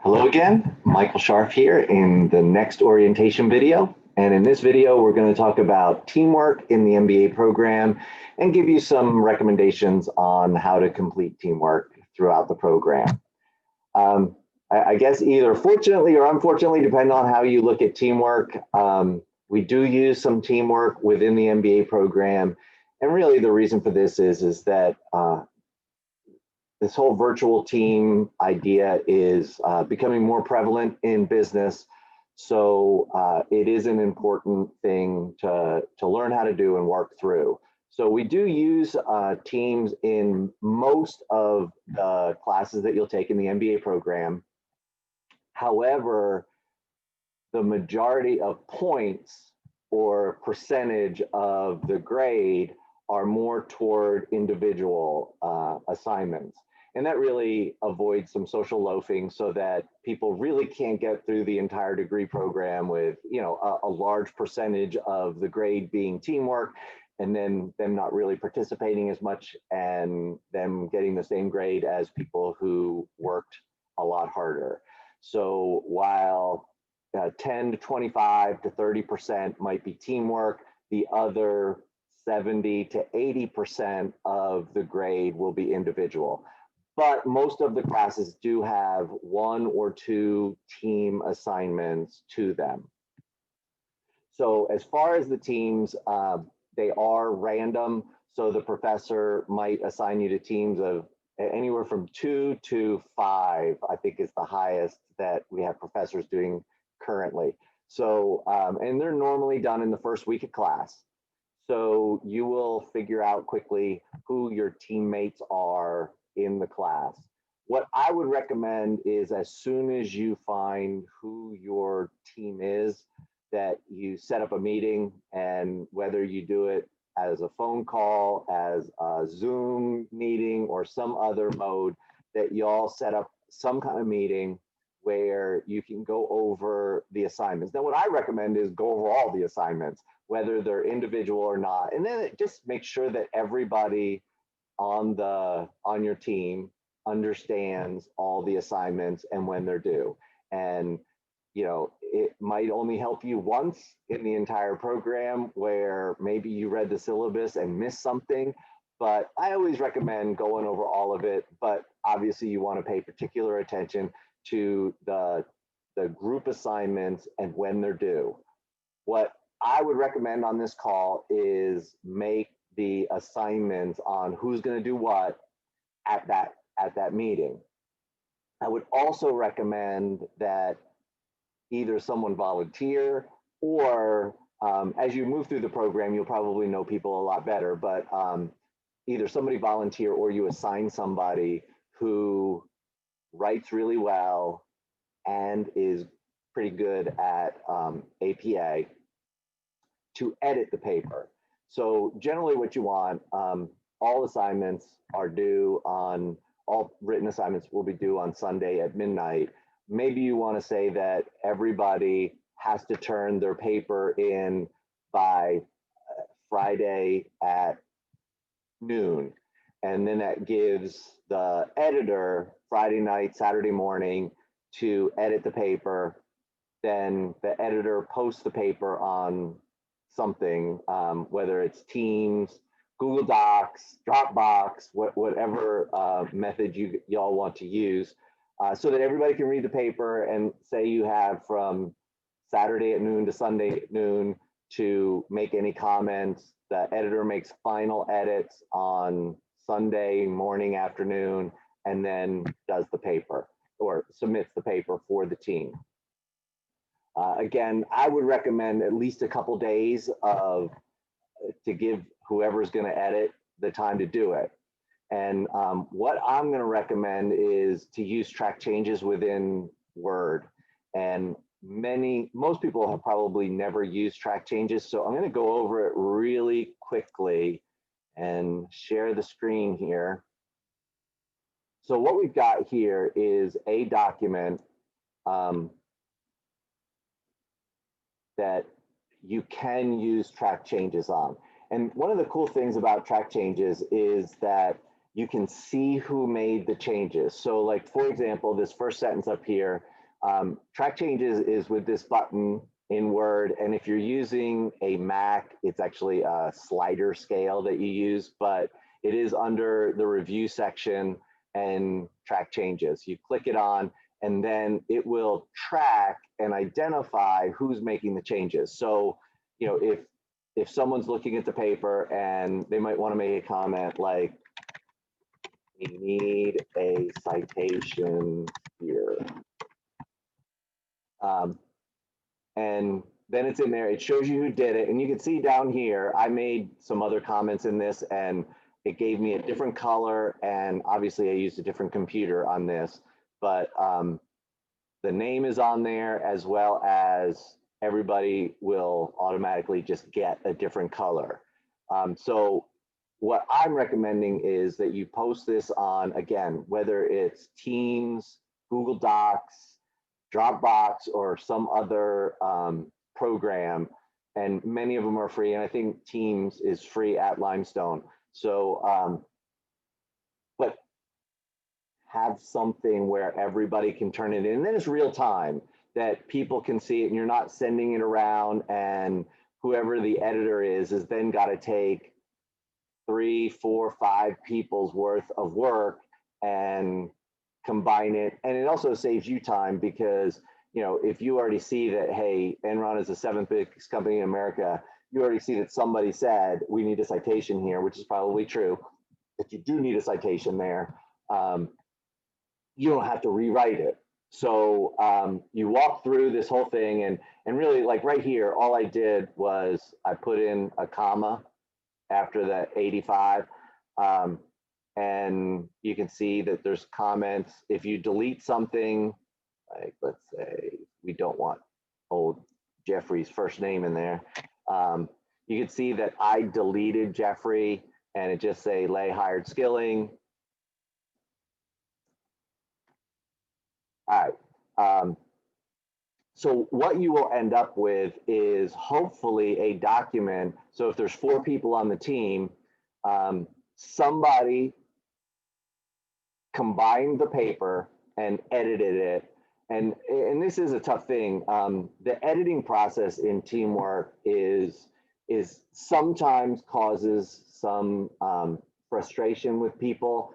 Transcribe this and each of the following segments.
Hello again, Michael Scharf here in the next orientation video. And in this video, we're going to talk about teamwork in the MBA program and give you some recommendations on how to complete teamwork throughout the program. I guess either fortunately or unfortunately, depending on how you look at teamwork, we do use some teamwork within the MBA program. And really the reason for this is that this whole virtual team idea is becoming more prevalent in business. So it is an important thing to learn how to do and work through. So we do use teams in most of the classes that you'll take in the MBA program. However, the majority of points or percentage of the grade are more toward individual assignments. And that really avoids some social loafing so that people really can't get through the entire degree program with, a large percentage of the grade being teamwork and then them not really participating as much and them getting the same grade as people who worked a lot harder. So while 10 to 25 to 30% might be teamwork, the other 70 to 80% of the grade will be individual. But most of the classes do have one or two team assignments to them. So as far as the teams, they are random. So the professor might assign you to teams of anywhere from 2 to 5, I think is the highest that we have professors doing currently. So, and they're normally done in the first week of class. So you will figure out quickly who your teammates are in the class. What I would recommend is as soon as you find who your team is, that you set up a meeting, and whether you do it as a phone call, as a Zoom meeting, or some other mode, that you all set up some kind of meeting where you can go over the assignments. Now, what I recommend is go over all the assignments, whether they're individual or not. And then it just makes sure that everybody on your team understands all the assignments and when they're due. And it might only help you once in the entire program where maybe you read the syllabus and missed something, but I always recommend going over all of it. But obviously you want to pay particular attention to the group assignments and when they're due. What I would recommend on this call is make the assignments on who's going to do what at that meeting. I would also recommend that either someone volunteer or as you move through the program, you'll probably know people a lot better, but either somebody volunteer or you assign somebody who writes really well and is pretty good at APA to edit the paper. So generally what you want, all assignments are due on, all written assignments will be due on Sunday at midnight. Maybe you want to say that everybody has to turn their paper in by Friday at noon. And then that gives the editor Friday night, Saturday morning to edit the paper. Then the editor posts the paper on something, whether it's Teams, Google Docs, Dropbox, whatever method y'all want to use, so that everybody can read the paper. And say you have from Saturday at noon to Sunday at noon to make any comments. The editor makes final edits on Sunday morning, afternoon, and then does the paper or submits the paper for the team. Again, I would recommend at least a couple days to give whoever's going to edit the time to do it. And what I'm going to recommend is to use track changes within Word. And most people have probably never used track changes. So I'm going to go over it really quickly and share the screen here. So what we've got here is a document that you can use track changes on. And one of the cool things about track changes is that you can see who made the changes. So like, for example, this first sentence up here, track changes is with this button in Word. And if you're using a Mac, it's actually a slider scale that you use, but it is under the review section and track changes. You click it on, and then it will track and identify who's making the changes. So, you know, if someone's looking at the paper and they might want to make a comment like, we need a citation here. And then it's in there, it shows you who did it. And you can see down here, I made some other comments in this and it gave me a different color. And obviously I used a different computer on this, but the name is on there, as well as everybody will automatically just get a different color. So what I'm recommending is that you post this on, again, whether it's Teams, Google Docs, Dropbox, or some other program, and many of them are free. And I think Teams is free at Limestone. So, but have something where everybody can turn it in. And then it's real time that people can see it, and you're not sending it around, and whoever the editor is then got to take 3, 4, 5 people's worth of work and combine it. And it also saves you time because, you know, if you already see that, hey, Enron is the 7th biggest company in America, you already see that somebody said we need a citation here, which is probably true, that you do need a citation there. You don't have to rewrite it. So you walk through this whole thing, and really, like right here, all I did was I put in a comma after the 85. And you can see that there's comments. If you delete something, like let's say we don't want old Jeffrey's first name in there, you can see that I deleted Jeffrey, and it just say lay hired skilling. All right. So what you will end up with is hopefully a document. So if there's 4 people on the team, somebody combined the paper and edited it. And this is a tough thing. The editing process in teamwork is sometimes causes some frustration with people.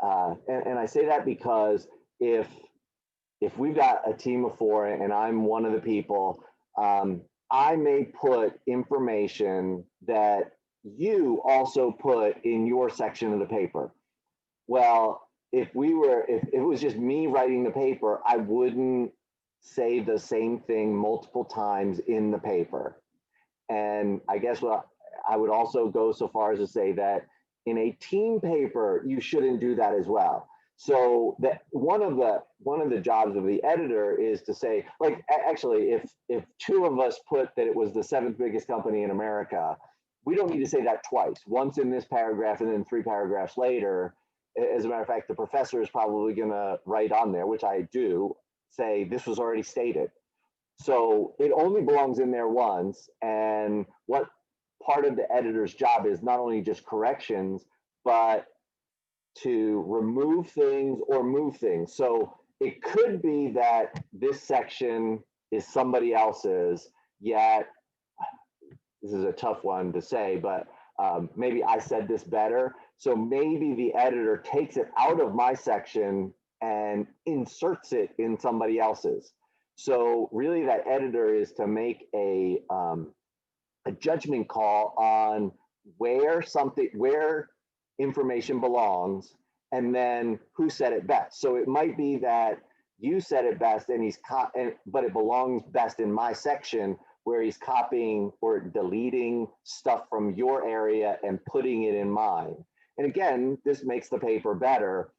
And I say that because if we've got a team of 4 and I'm one of the people, I may put information that you also put in your section of the paper. Well, if it was just me writing the paper, I wouldn't say the same thing multiple times in the paper. And I guess what I would also go so far as to say that in a team paper, you shouldn't do that as well. So that one of the jobs of the editor is to say, like, actually, if 2 of us put that it was the 7th biggest company in America, we don't need to say that twice. Once in this paragraph and then 3 paragraphs later. As a matter of fact, the professor is probably going to write on there, which I do, say this was already stated. So it only belongs in there once. And what part of the editor's job is not only just corrections, but to remove things or move things. So it could be that this section is somebody else's, yet this is a tough one to say, but maybe I said this better. So maybe the editor takes it out of my section and inserts it in somebody else's. So really that editor is to make a judgment call on where information belongs, and then who said it best. So it might be that you said it best, and but it belongs best in my section, where he's copying or deleting stuff from your area and putting it in mine. And again, this makes the paper better.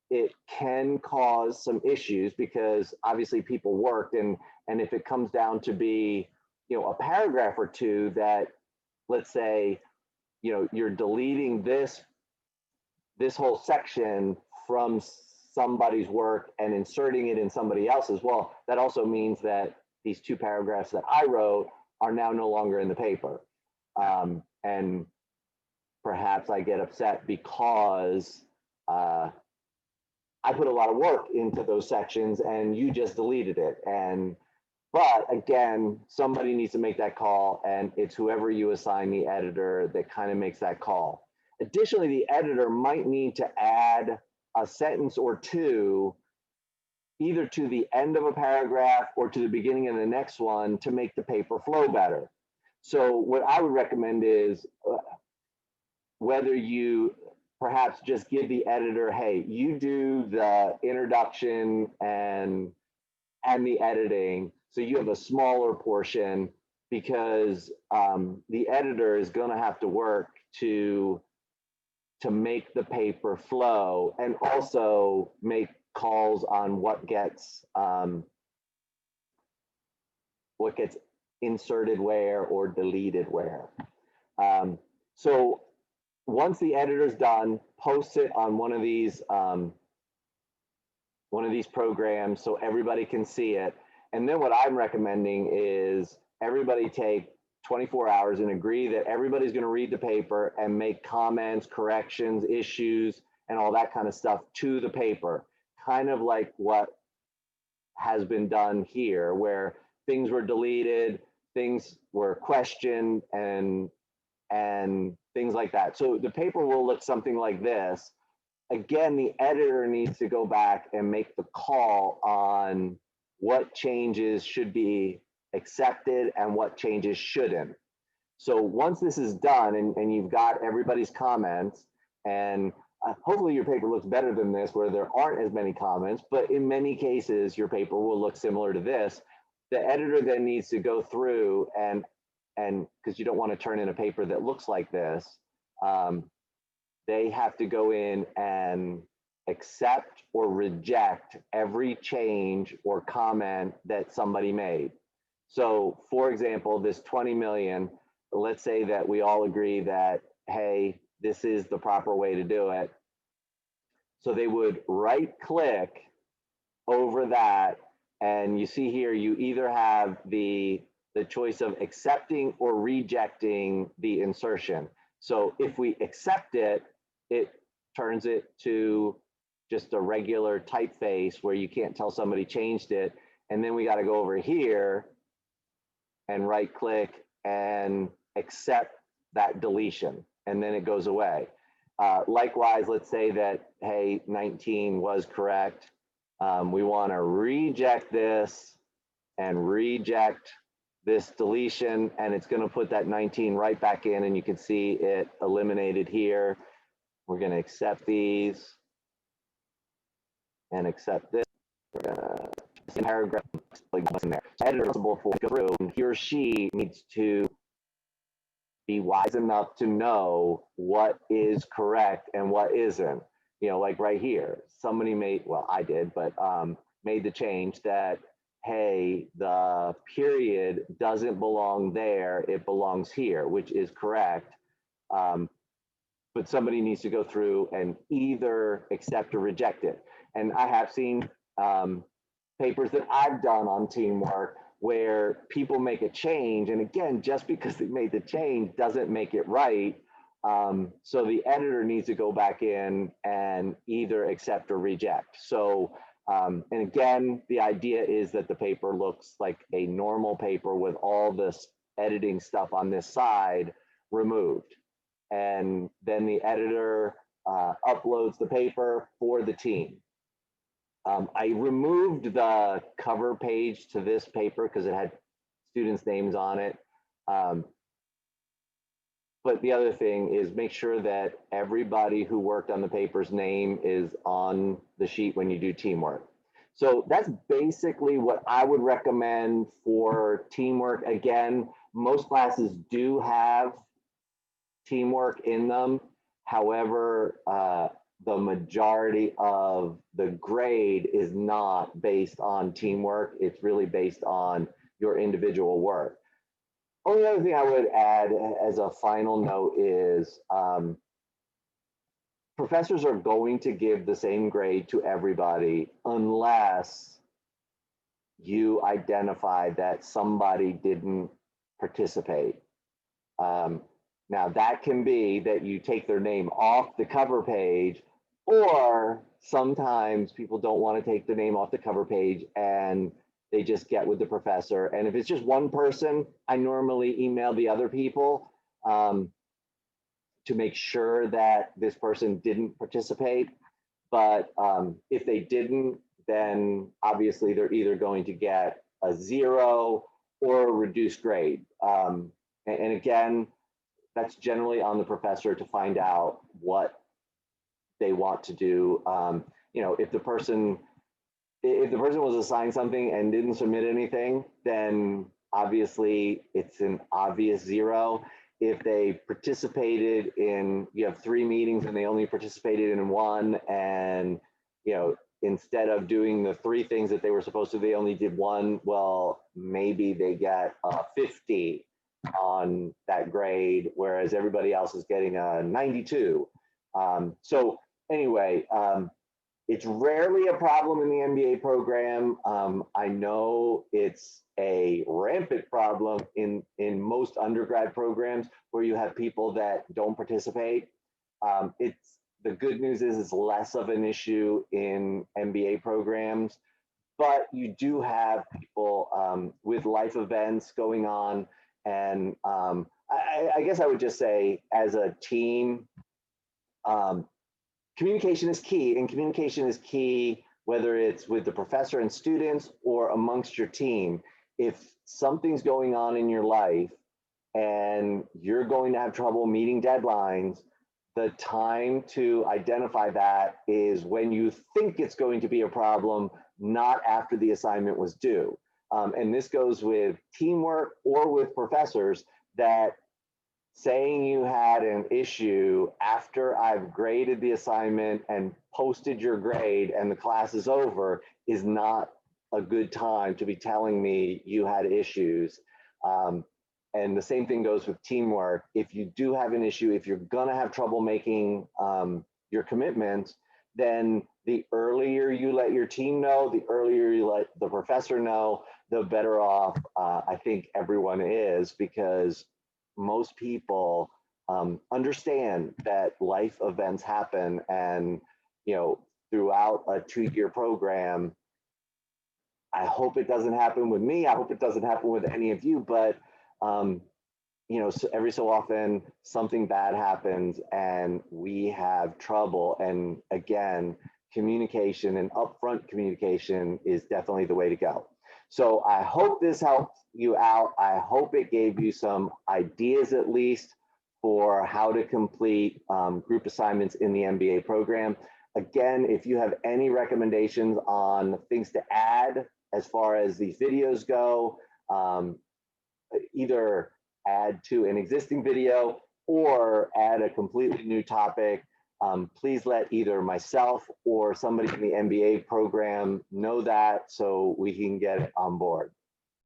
It can cause some issues because obviously people worked, and if it comes down to be, you know, a paragraph or 2 that, let's say, you know, you're deleting this whole section from somebody's work and inserting it in somebody else's, well, that also means that these 2 paragraphs that I wrote are now no longer in the paper. And perhaps I get upset because I put a lot of work into those sections and you just deleted it. But again, somebody needs to make that call, and it's whoever you assign the editor that kind of makes that call. Additionally, the editor might need to add a sentence or two either to the end of a paragraph or to the beginning of the next one to make the paper flow better. So what I would recommend is whether you perhaps just give the editor, hey, you do the introduction and the editing, so you have a smaller portion, because the editor is going to have to work to make the paper flow and also make calls on what gets inserted where or deleted where. So once the editor's done, post it on one of these programs so everybody can see it. And then what I'm recommending is everybody take 24 hours and agree that everybody's going to read the paper and make comments, corrections, issues, and all that kind of stuff to the paper. Kind of like what has been done here, where things were deleted, things were questioned, and things like that. So the paper will look something like this. Again, the editor needs to go back and make the call on what changes should be accepted and what changes shouldn't. So once this is done and you've got everybody's comments, and hopefully your paper looks better than this where there aren't as many comments, but in many cases your paper will look similar to this. The editor then needs to go through and because you don't want to turn in a paper that looks like this, they have to go in and accept or reject every change or comment that somebody made. So for example, this 20 million, let's say that we all agree that, hey, this is the proper way to do it. So they would right click over that, and you see here, you either have the choice of accepting or rejecting the insertion. So if we accept it, it turns it to just a regular typeface where you can't tell somebody changed it. And then we got to go over here and right click and accept that deletion, and then it goes away. Likewise, let's say that, hey, 19 was correct. We want to reject this and reject this deletion, and it's going to put that 19 right back in, and you can see it eliminated here. We're going to accept these and accept this. We're going to paragraph like what's in there. So editor responsible for go through, and he or she needs to be wise enough to know what is correct and what isn't. You know, like right here, somebody made, well, I did, but made the change that, hey, the period doesn't belong there, it belongs here, which is correct. But somebody needs to go through and either accept or reject it. And I have seen papers that I've done on teamwork where people make a change. And again, just because they made the change doesn't make it right. So the editor needs to go back in and either accept or reject. So, and again, the idea is that the paper looks like a normal paper with all this editing stuff on this side removed. And then the editor uploads the paper for the team. I removed the cover page to this paper because it had students' names on it. But the other thing is make sure that everybody who worked on the paper's name is on the sheet when you do teamwork. So that's basically what I would recommend for teamwork. Again, most classes do have teamwork in them. However, the majority of the grade is not based on teamwork. It's really based on your individual work. Only other thing I would add as a final note is professors are going to give the same grade to everybody unless you identify that somebody didn't participate. Now that can be that you take their name off the cover page, Or sometimes people don't want to take the name off the cover page and they just get with the professor. And if it's just one person, I normally email the other people um, to make sure that this person didn't participate. But if they didn't, then obviously they're either going to get a 0 or a reduced grade. And again, that's generally on the professor to find out what they want to do. You know, if the person was assigned something and didn't submit anything, then obviously it's an obvious 0. If they participated in, you have 3 meetings and they only participated in 1, and you know, instead of doing the 3 things that they were supposed to, they only did 1. Well, maybe they get a 50 on that grade, whereas everybody else is getting a 92. So anyway, it's rarely a problem in the MBA program. I know it's a rampant problem in most undergrad programs where you have people that don't participate. It's the good news is it's less of an issue in MBA programs, but you do have people with life events going on. And I guess I would just say, as a team, um, communication is key, and communication is key whether it's with the professor and students or amongst your team. If something's going on in your life and you're going to have trouble meeting deadlines, the time to identify that is when you think it's going to be a problem, not after the assignment was due. And this goes with teamwork or with professors, that saying you had an issue after I've graded the assignment and posted your grade and the class is over is not a good time to be telling me you had issues. And the same thing goes with teamwork. If you do have an issue, if you're going to have trouble making your commitments, then the earlier you let your team know, the earlier you let the professor know, the better off I think everyone is, because most people understand that life events happen. And, you know, throughout a 2-year program, I hope it doesn't happen with me. I hope it doesn't happen with any of you, but you know, so every so often something bad happens and we have trouble. And again, communication and upfront communication is definitely the way to go. So I hope this helped you out. I hope it gave you some ideas at least for how to complete group assignments in the MBA program. Again, if you have any recommendations on things to add as far as these videos go, either add to an existing video or add a completely new topic, please let either myself or somebody in the MBA program know that so we can get it on board.